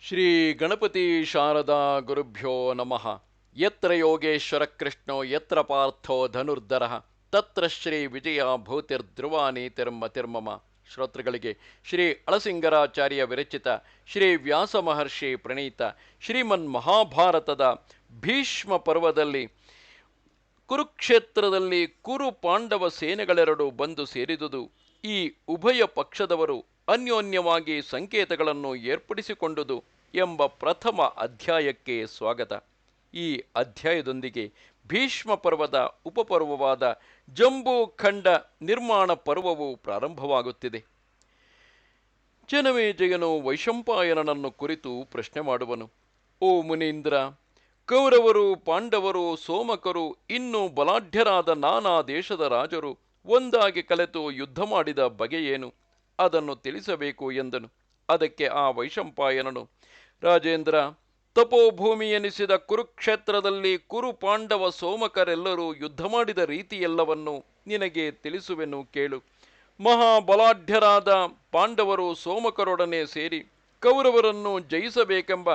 ಶ್ರೀ ಗಣಪತಿ ಶಾರದಾ ಗುರುಭ್ಯೋ ನಮಃ. ಯತ್ರ ಯೋಗೇಶ್ವರ ಕೃಷ್ಣೋ ಯತ್ರ ಪಾರ್ಥೋ ಧನುರ್ಧರಃ ತತ್ರ ಶ್ರೀ ವಿಜಯ ಭೂತಿರ್ಧ್ರುವ ನೀತಿರ್ಮತಿರ್ಮಮ. ಶ್ರೋತೃಗಳಿಗೆ ಶ್ರೀ ಅಳಸಿಂಗರಾಚಾರ್ಯ ವಿರಚಿತ ಶ್ರೀ ವ್ಯಾಸ ಮಹರ್ಷಿ ಪ್ರಣೀತ ಶ್ರೀಮನ್ ಮಹಾಭಾರತದ ಭೀಷ್ಮ ಪರ್ವದಲ್ಲಿ ಕುರುಕ್ಷೇತ್ರದಲ್ಲಿ ಕುರು ಪಾಂಡವ ಸೇನೆಗಳೆರಡು ಬಂದು ಸೇರಿದುದು ಈ ಉಭಯ ಪಕ್ಷದವರು ಅನ್ಯೋನ್ಯವಾಗಿ ಸಂಕೇತಗಳನ್ನು ಏರ್ಪಡಿಸಿಕೊಂಡುದು ಎಂಬ ಪ್ರಥಮ ಅಧ್ಯಾಯಕ್ಕೆ ಸ್ವಾಗತ. ಈ ಅಧ್ಯಾಯದೊಂದಿಗೆ ಭೀಷ್ಮ ಪರ್ವದ ಉಪಪರ್ವವಾದ ಜಂಬೂ ಖಂಡ ನಿರ್ಮಾಣ ಪರ್ವವು ಪ್ರಾರಂಭವಾಗುತ್ತಿದೆ. ಜನಮೇಜಯನು ವೈಶಂಪಾಯನನನ್ನು ಕುರಿತು ಪ್ರಶ್ನೆ ಮಾಡುವನು. ಓ ಮುನೀಂದ್ರ, ಕೌರವರು, ಪಾಂಡವರು, ಸೋಮಕರು, ಇನ್ನೂ ಬಲಾಢ್ಯರಾದ ನಾನಾ ದೇಶದ ರಾಜರು ಒಂದಾಗಿ ಕಲೆತು ಯುದ್ಧ ಮಾಡಿದ ಬಗೆಯೇನು, ಅದನ್ನು ತಿಳಿಸಬೇಕು ಎಂದನು. ಅದಕ್ಕೆ ಆ ವೈಶಂಪಾಯನನು, ರಾಜೇಂದ್ರ, ತಪೋಭೂಮಿ ಎನಿಸಿದ ಕುರುಕ್ಷೇತ್ರದಲ್ಲಿ ಕುರು ಪಾಂಡವ ಸೋಮಕರೆಲ್ಲರೂ ಯುದ್ಧ ಮಾಡಿದ ರೀತಿಯೆಲ್ಲವನ್ನು ನಿನಗೆ ತಿಳಿಸುವೆನು ಕೇಳು. ಮಹಾಬಲಾಢ್ಯರಾದ ಪಾಂಡವರು ಸೋಮಕರೊಡನೆ ಸೇರಿ ಕೌರವರನ್ನು ಜಯಿಸಬೇಕೆಂಬ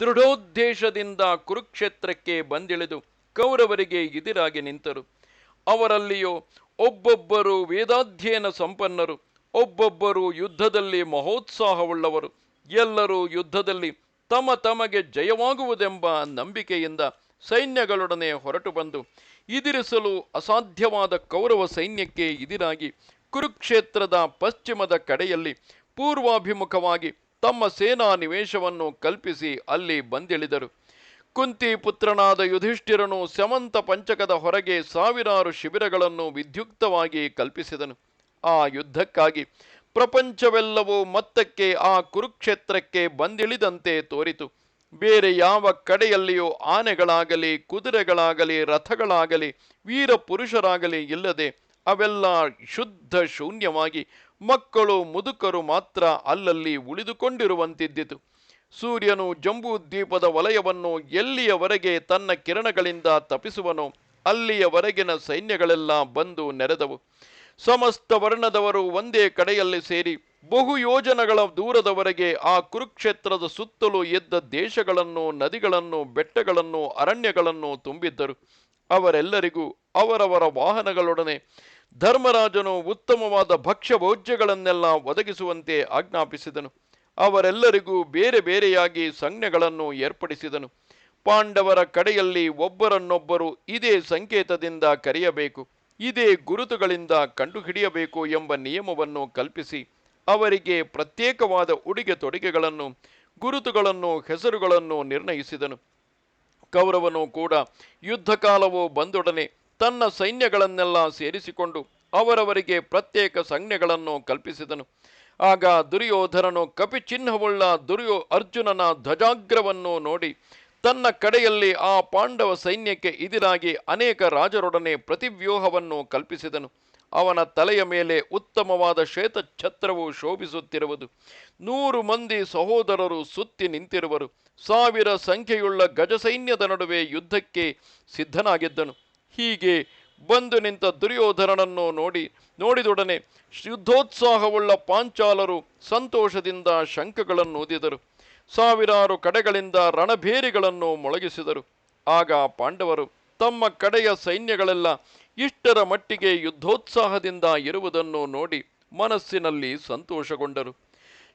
ದೃಢೋದ್ದೇಶದಿಂದ ಕುರುಕ್ಷೇತ್ರಕ್ಕೆ ಬಂದಿಳಿದು ಕೌರವರಿಗೆ ಎದುರಾಗಿ ನಿಂತರು. ಅವರಲ್ಲಿಯೋ ಒಬ್ಬೊಬ್ಬರು ವೇದಾಧ್ಯಯನ ಸಂಪನ್ನರು, ಒಬ್ಬೊಬ್ಬರು ಯುದ್ಧದಲ್ಲಿ ಮಹೋತ್ಸಾಹವುಳ್ಳವರು. ಎಲ್ಲರೂ ಯುದ್ಧದಲ್ಲಿ ತಮಗೆ ಜಯವಾಗುವುದೆಂಬ ನಂಬಿಕೆಯಿಂದ ಸೈನ್ಯಗಳೊಡನೆ ಹೊರಟು ಬಂದು ಎದುರಿಸಲು ಅಸಾಧ್ಯವಾದ ಕೌರವ ಸೈನ್ಯಕ್ಕೆ ಎದುರಾಗಿ ಕುರುಕ್ಷೇತ್ರದ ಪಶ್ಚಿಮದ ಕಡೆಯಲ್ಲಿ ಪೂರ್ವಾಭಿಮುಖವಾಗಿ ತಮ್ಮ ಸೇನಾ ನಿವೇಶವನ್ನು ಕಲ್ಪಿಸಿ ಅಲ್ಲಿ ಬಂದಿಳಿದರು. ಕುಂತಿ ಪುತ್ರನಾದ ಯುಧಿಷ್ಠಿರನು ಸ್ಯಮಂತ ಪಂಚಕದ ಹೊರಗೆ ಸಾವಿರಾರು ಶಿಬಿರಗಳನ್ನು ವಿದ್ಯುಕ್ತವಾಗಿ ಕಲ್ಪಿಸಿದನು. ಆ ಯುದ್ಧಕ್ಕಾಗಿ ಪ್ರಪಂಚವೆಲ್ಲವೂ ಮತ್ತಕ್ಕೆ ಆ ಕುರುಕ್ಷೇತ್ರಕ್ಕೆ ಬಂದಿಳಿದಂತೆ ತೋರಿತು. ಬೇರೆ ಯಾವ ಕಡೆಯಲ್ಲಿಯೂ ಆನೆಗಳಾಗಲಿ, ಕುದುರೆಗಳಾಗಲಿ, ರಥಗಳಾಗಲಿ, ವೀರ ಪುರುಷರಾಗಲಿ ಇಲ್ಲದೆ ಅವೆಲ್ಲ ಶುದ್ಧ ಶೂನ್ಯವಾಗಿ ಮಕ್ಕಳು ಮುದುಕರು ಮಾತ್ರ ಅಲ್ಲಲ್ಲಿ ಉಳಿದುಕೊಂಡಿರುವಂತಿದ್ದಿತು. ಸೂರ್ಯನು ಜಂಬೂದ್ವೀಪದ ವಲಯವನ್ನು ಎಲ್ಲಿಯವರೆಗೆ ತನ್ನ ಕಿರಣಗಳಿಂದ ತಪಿಸುವನೋ ಅಲ್ಲಿಯವರೆಗಿನ ಸೈನ್ಯಗಳೆಲ್ಲ ಬಂದು ನೆರೆದವು. ಸಮಸ್ತ ವರ್ಣದವರು ಒಂದೇ ಕಡೆಯಲ್ಲಿ ಸೇರಿ ಬಹು ಯೋಜನಗಳ ದೂರದವರೆಗೆ ಆ ಕುರುಕ್ಷೇತ್ರದ ಸುತ್ತಲೂ ಎದ್ದ ದೇಶಗಳನ್ನು, ನದಿಗಳನ್ನು, ಬೆಟ್ಟಗಳನ್ನು, ಅರಣ್ಯಗಳನ್ನು ತುಂಬಿದ್ದರು. ಅವರೆಲ್ಲರಿಗೂ ಅವರವರ ವಾಹನಗಳೊಡನೆ ಧರ್ಮರಾಜನು ಉತ್ತಮವಾದ ಭಕ್ಷ್ಯ ಭೋಜ್ಯಗಳನ್ನೆಲ್ಲ ಒದಗಿಸುವಂತೆ ಆಜ್ಞಾಪಿಸಿದನು. ಅವರೆಲ್ಲರಿಗೂ ಬೇರೆ ಬೇರೆಯಾಗಿ ಸಂಜ್ಞೆಗಳನ್ನು ಏರ್ಪಡಿಸಿದನು. ಪಾಂಡವರ ಕಡೆಯಲ್ಲಿ ಒಬ್ಬರನ್ನೊಬ್ಬರು ಇದೇ ಸಂಕೇತದಿಂದ ಕರೆಯಬೇಕು, ಇದೇ ಗುರುತುಗಳಿಂದ ಕಂಡುಹಿಡಿಯಬೇಕು ಎಂಬ ನಿಯಮವನ್ನು ಕಲ್ಪಿಸಿ ಅವರಿಗೆ ಪ್ರತ್ಯೇಕವಾದ ಉಡುಗೆ ತೊಡುಗೆಗಳನ್ನು, ಗುರುತುಗಳನ್ನು, ಹೆಸರುಗಳನ್ನು ನಿರ್ಣಯಿಸಿದನು. ಕೌರವನು ಕೂಡ ಯುದ್ಧ ಕಾಲವು ಬಂದೊಡನೆ ತನ್ನ ಸೈನ್ಯಗಳನ್ನೆಲ್ಲ ಸೇರಿಸಿಕೊಂಡು ಅವರವರಿಗೆ ಪ್ರತ್ಯೇಕ ಸಂಜ್ಞೆಗಳನ್ನು ಕಲ್ಪಿಸಿದನು. ಆಗ ದುರ್ಯೋಧನನು ಕಪಿಚಿಹ್ನವುಳ್ಳ ಅರ್ಜುನನ ಧ್ವಜಾಗ್ರವನ್ನು ನೋಡಿ ತನ್ನ ಕಡೆಯಲ್ಲಿ ಆ ಪಾಂಡವ ಸೈನ್ಯಕ್ಕೆ ಎದುರಾಗಿ ಅನೇಕ ರಾಜರೊಡನೆ ಪ್ರತಿವ್ಯೂಹವನ್ನು ಕಲ್ಪಿಸಿದನು. ಅವನ ತಲೆಯ ಮೇಲೆ ಉತ್ತಮವಾದ ಶ್ವೇತ ಛತ್ರವು ಶೋಭಿಸುತ್ತಿರುವುದು. 100 ಮಂದಿ ಸಹೋದರರು ಸುತ್ತಿ ನಿಂತಿರುವರು. 1000 ಸಂಖ್ಯೆಯುಳ್ಳ ಗಜಸೈನ್ಯದ ನಡುವೆ ಯುದ್ಧಕ್ಕೆ ಸಿದ್ಧನಾಗಿದ್ದನು. ಹೀಗೆ ಬಂದು ನಿಂತ ದುರ್ಯೋಧನನನ್ನು ನೋಡಿದೊಡನೆ ಯುದ್ಧೋತ್ಸಾಹವುಳ್ಳ ಪಾಂಚಾಲರು ಸಂತೋಷದಿಂದ ಶಂಖಗಳನ್ನು ಊದಿದರು. ಸಾವಿರಾರು ಕಡೆಗಳಿಂದ ರಣಭೇರಿಗಳನ್ನು ಮೊಳಗಿಸಿದರು. ಆಗ ಪಾಂಡವರು ತಮ್ಮ ಕಡೆಯ ಸೈನ್ಯಗಳೆಲ್ಲ ಇಷ್ಟರ ಮಟ್ಟಿಗೆ ಯುದ್ಧೋತ್ಸಾಹದಿಂದ ಇರುವುದನ್ನು ನೋಡಿ ಮನಸ್ಸಿನಲ್ಲಿ ಸಂತೋಷಗೊಂಡರು.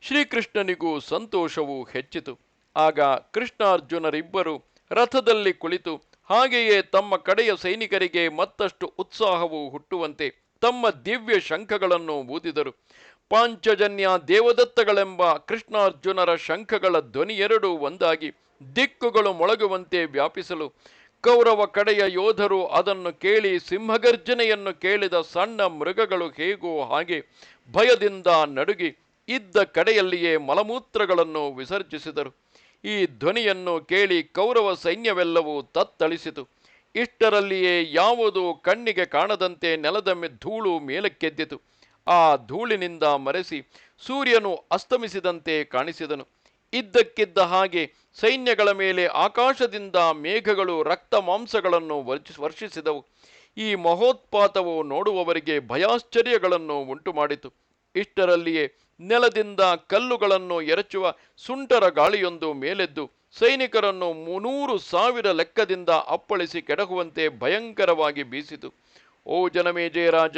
ಶ್ರೀಕೃಷ್ಣನಿಗೂ ಸಂತೋಷವು ಹೆಚ್ಚಿತು. ಆಗ ಕೃಷ್ಣಾರ್ಜುನರಿಬ್ಬರು ರಥದಲ್ಲಿ ಕುಳಿತು ಹಾಗೆಯೇ ತಮ್ಮ ಕಡೆಯ ಸೈನಿಕರಿಗೆ ಮತ್ತಷ್ಟು ಉತ್ಸಾಹವು ಹುಟ್ಟುವಂತೆ ತಮ್ಮ ದಿವ್ಯ ಶಂಖಗಳನ್ನು ಊದಿದರು. ಪಾಂಚಜನ್ಯ ದೇವದತ್ತಗಳೆಂಬ ಕೃಷ್ಣಾರ್ಜುನರ ಶಂಖಗಳ ಧ್ವನಿಯೆರಡೂ ಒಂದಾಗಿ ದಿಕ್ಕುಗಳು ಮೊಳಗುವಂತೆ ವ್ಯಾಪಿಸಲು ಕೌರವ ಕಡೆಯ ಯೋಧರು ಅದನ್ನು ಕೇಳಿ ಸಿಂಹಗರ್ಜನೆಯನ್ನು ಕೇಳಿದ ಸಣ್ಣ ಮೃಗಗಳು ಹೇಗೋ ಹಾಗೆ ಭಯದಿಂದ ನಡುಗಿ ಇದ್ದ ಕಡೆಯಲ್ಲಿಯೇ ಮಲಮೂತ್ರಗಳನ್ನು ವಿಸರ್ಜಿಸಿದರು. ಈ ಧ್ವನಿಯನ್ನು ಕೇಳಿ ಕೌರವ ಸೈನ್ಯವೆಲ್ಲವೂ ತತ್ತಳಿಸಿತು. ಇಷ್ಟರಲ್ಲಿಯೇ ಯಾವುದೂ ಕಣ್ಣಿಗೆ ಕಾಣದಂತೆ ನೆಲದ ಧೂಳು ಮೇಲಕ್ಕೆದ್ದಿತು. ಆ ಧೂಳಿನಿಂದ ಮರೆಸಿ ಸೂರ್ಯನು ಅಸ್ತಮಿಸಿದಂತೆ ಕಾಣಿಸಿದನು. ಇದ್ದಕ್ಕಿದ್ದ ಹಾಗೆ ಸೈನ್ಯಗಳ ಮೇಲೆ ಆಕಾಶದಿಂದ ಮೇಘಗಳು ರಕ್ತ ಮಾಂಸಗಳನ್ನು ವರ್ಷಿಸಿದವು. ಈ ಮಹೋತ್ಪಾತವು ನೋಡುವವರಿಗೆ ಭಯಾಶ್ಚರ್ಯಗಳನ್ನು ಉಂಟು ಮಾಡಿತು. ಇಷ್ಟರಲ್ಲಿಯೇ ನೆಲದಿಂದ ಕಲ್ಲುಗಳನ್ನು ಎರಚುವ ಸುಂಟರ ಗಾಳಿಯೊಂದು ಮೇಲೆದ್ದು ಸೈನಿಕರನ್ನು 300,000 ಲೆಕ್ಕದಿಂದ ಅಪ್ಪಳಿಸಿ ಕೆಡಹುವಂತೆ ಭಯಂಕರವಾಗಿ ಬೀಸಿತು. ಓ ಜನಮೇಜಯ ರಾಜ,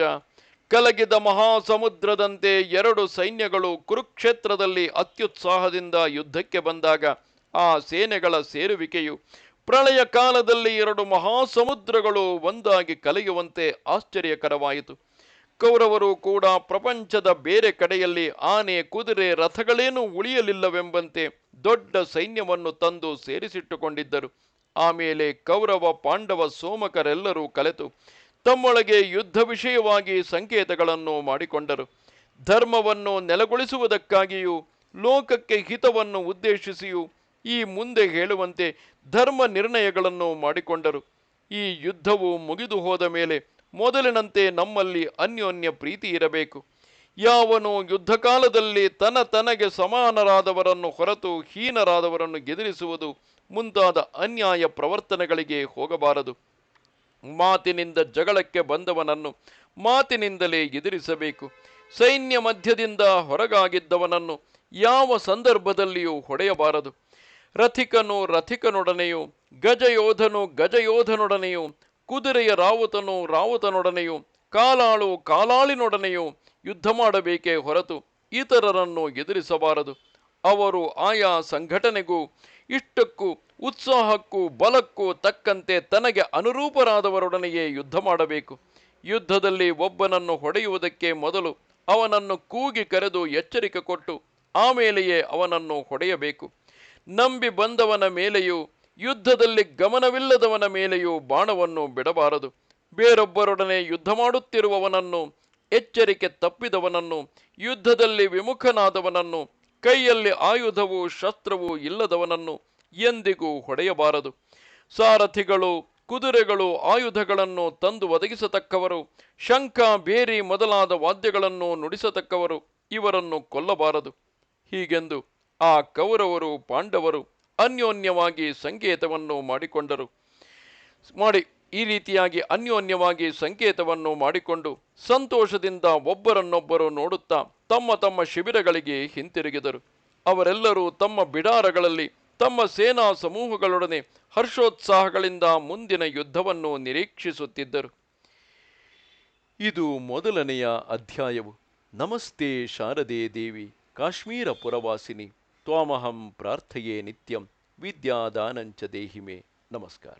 ಕಲಗಿದ ಮಹಾಸಮುದ್ರದಂತೆ ಎರಡು ಸೈನ್ಯಗಳು ಕುರುಕ್ಷೇತ್ರದಲ್ಲಿ ಅತ್ಯುತ್ಸಾಹದಿಂದ ಯುದ್ಧಕ್ಕೆ ಬಂದಾಗ ಆ ಸೇನೆಗಳ ಸೇರುವಿಕೆಯು ಪ್ರಳಯ ಕಾಲದಲ್ಲಿ ಎರಡು ಮಹಾಸಮುದ್ರಗಳು ಒಂದಾಗಿ ಕಲೆಯುವಂತೆ ಆಶ್ಚರ್ಯಕರವಾಯಿತು. ಕೌರವರು ಕೂಡ ಪ್ರಪಂಚದ ಬೇರೆ ಕಡೆಯಲ್ಲಿ ಆನೆ, ಕುದುರೆ, ರಥಗಳೇನೂ ಉಳಿಯಲಿಲ್ಲವೆಂಬಂತೆ ದೊಡ್ಡ ಸೈನ್ಯವನ್ನು ತಂದು ಸೇರಿಸಿಟ್ಟುಕೊಂಡಿದ್ದರು. ಆಮೇಲೆ ಕೌರವ, ಪಾಂಡವ, ಸೋಮಕರೆಲ್ಲರೂ ಕಲೆತು ತಮ್ಮೊಳಗೆ ಯುದ್ಧ ವಿಷಯವಾಗಿ ಸಂಕೇತಗಳನ್ನು ಮಾಡಿಕೊಂಡರು. ಧರ್ಮವನ್ನು ನೆಲೆಗೊಳಿಸುವುದಕ್ಕಾಗಿಯೂ ಲೋಕಕ್ಕೆ ಹಿತವನ್ನು ಉದ್ದೇಶಿಸಿಯೂ ಈ ಮುಂದೆ ಹೇಳುವಂತೆ ಧರ್ಮ ನಿರ್ಣಯಗಳನ್ನು ಮಾಡಿಕೊಂಡರು. ಈ ಯುದ್ಧವು ಮುಗಿದು ಹೋದ ಮೇಲೆ ಮೊದಲಿನಂತೆ ನಮ್ಮಲ್ಲಿ ಅನ್ಯೋನ್ಯ ಪ್ರೀತಿ ಇರಬೇಕು. ಯಾವನು ಯುದ್ಧ ಕಾಲದಲ್ಲಿ ತನಗೆ ಸಮಾನರಾದವರನ್ನು ಹೊರತು ಹೀನರಾದವರನ್ನು ಗೆದಿರಿಸುವುದು ಮುಂತಾದ ಅನ್ಯಾಯ ಪ್ರವರ್ತನೆಗಳಿಗೆ ಹೋಗಬಾರದು. ಮಾತಿನಿಂದ ಜಗಳಕ್ಕೆ ಬಂದವನನ್ನು ಮಾತಿನಿಂದಲೇ ಎದುರಿಸಬೇಕು. ಸೈನ್ಯ ಮಧ್ಯದಿಂದ ಹೊರಗಾಗಿದ್ದವನನ್ನು ಯಾವ ಸಂದರ್ಭದಲ್ಲಿಯೂ ಹೊಡೆಯಬಾರದು. ರಥಿಕನು ರಥಿಕನೊಡನೆಯೂ, ಗಜಯೋಧನು ಗಜಯೋಧನೊಡನೆಯೂ, ಕುದುರೆಯ ರಾವುತನು ರಾವುತನೊಡನೆಯೂ, ಕಾಲಾಳು ಕಾಲಾಳಿನೊಡನೆಯೂ ಯುದ್ಧ ಮಾಡಬೇಕೇ ಹೊರತು ಇತರರನ್ನು ಎದುರಿಸಬಾರದು. ಅವರು ಆಯಾ ಸಂಘಟನೆಗೂ ಇಷ್ಟಕ್ಕೂ ಉತ್ಸಾಹಕ್ಕೂ ಬಲಕ್ಕೂ ತಕ್ಕಂತೆ ತನಗೆ ಅನುರೂಪರಾದವರೊಡನೆಯೇ ಯುದ್ಧ ಮಾಡಬೇಕು. ಯುದ್ಧದಲ್ಲಿ ಒಬ್ಬನನ್ನು ಹೊಡೆಯುವುದಕ್ಕೆ ಮೊದಲು ಅವನನ್ನು ಕೂಗಿ ಕರೆದು ಎಚ್ಚರಿಕೆ ಕೊಟ್ಟು ಆಮೇಲೆಯೇ ಅವನನ್ನು ಹೊಡೆಯಬೇಕು. ನಂಬಿ ಬಂದವನ ಮೇಲೆಯೂ ಯುದ್ಧದಲ್ಲಿ ಗಮನವಿಲ್ಲದವನ ಮೇಲೆಯೂ ಬಾಣವನ್ನು ಬಿಡಬಾರದು. ಬೇರೊಬ್ಬರೊಡನೆ ಯುದ್ಧ ಮಾಡುತ್ತಿರುವವನನ್ನು, ಎಚ್ಚರಿಕೆ ತಪ್ಪಿದವನನ್ನು, ಯುದ್ಧದಲ್ಲಿ ವಿಮುಖನಾದವನನ್ನು, ಕೈಯಲ್ಲಿ ಆಯುಧವೂ ಶಸ್ತ್ರವೂ ಇಲ್ಲದವನನ್ನು ಎಂದಿಗೂ ಹೊಡೆಯಬಾರದು. ಸಾರಥಿಗಳು, ಕುದುರೆಗಳು, ಆಯುಧಗಳನ್ನು ತಂದು ಒದಗಿಸತಕ್ಕವರು, ಶಂಖ, ಬೇರಿ ಮೊದಲಾದ ವಾದ್ಯಗಳನ್ನು ನುಡಿಸತಕ್ಕವರು, ಇವರನ್ನು ಕೊಲ್ಲಬಾರದು. ಹೀಗೆಂದು ಆ ಕೌರವರು ಪಾಂಡವರು ಅನ್ಯೋನ್ಯವಾಗಿ ಸಂಕೇತವನ್ನು ಮಾಡಿಕೊಂಡರು. ಈ ರೀತಿಯಾಗಿ ಅನ್ಯೋನ್ಯವಾಗಿ ಸಂಕೇತವನ್ನು ಮಾಡಿಕೊಂಡು ಸಂತೋಷದಿಂದ ಒಬ್ಬರನ್ನೊಬ್ಬರು ನೋಡುತ್ತಾ ತಮ್ಮ ತಮ್ಮ ಶಿಬಿರಗಳಿಗೆ ಹಿಂತಿರುಗಿದರು. ಅವರೆಲ್ಲರೂ ತಮ್ಮ ಬಿಡಾರಗಳಲ್ಲಿ ತಮ್ಮ ಸೇನಾ ಸಮೂಹಗಳೊಡನೆ ಹರ್ಷೋತ್ಸಾಹಗಳಿಂದ ಮುಂದಿನ ಯುದ್ಧವನ್ನು ನಿರೀಕ್ಷಿಸುತ್ತಿದ್ದರು. ಇದು ಮೊದಲನೆಯ ಅಧ್ಯಾಯವು. ನಮಸ್ತೆ ಶಾರದೆ ದೇವಿ ಕಾಶ್ಮೀರ ಪುರವಾಸಿನಿ ತ್ವಾಮಹಂ ಪ್ರಾರ್ಥಯೇ ನಿತ್ಯಂ ವಿದ್ಯಾದಾನಂಚ ದೇಹಿಮೆ. ನಮಸ್ಕಾರ.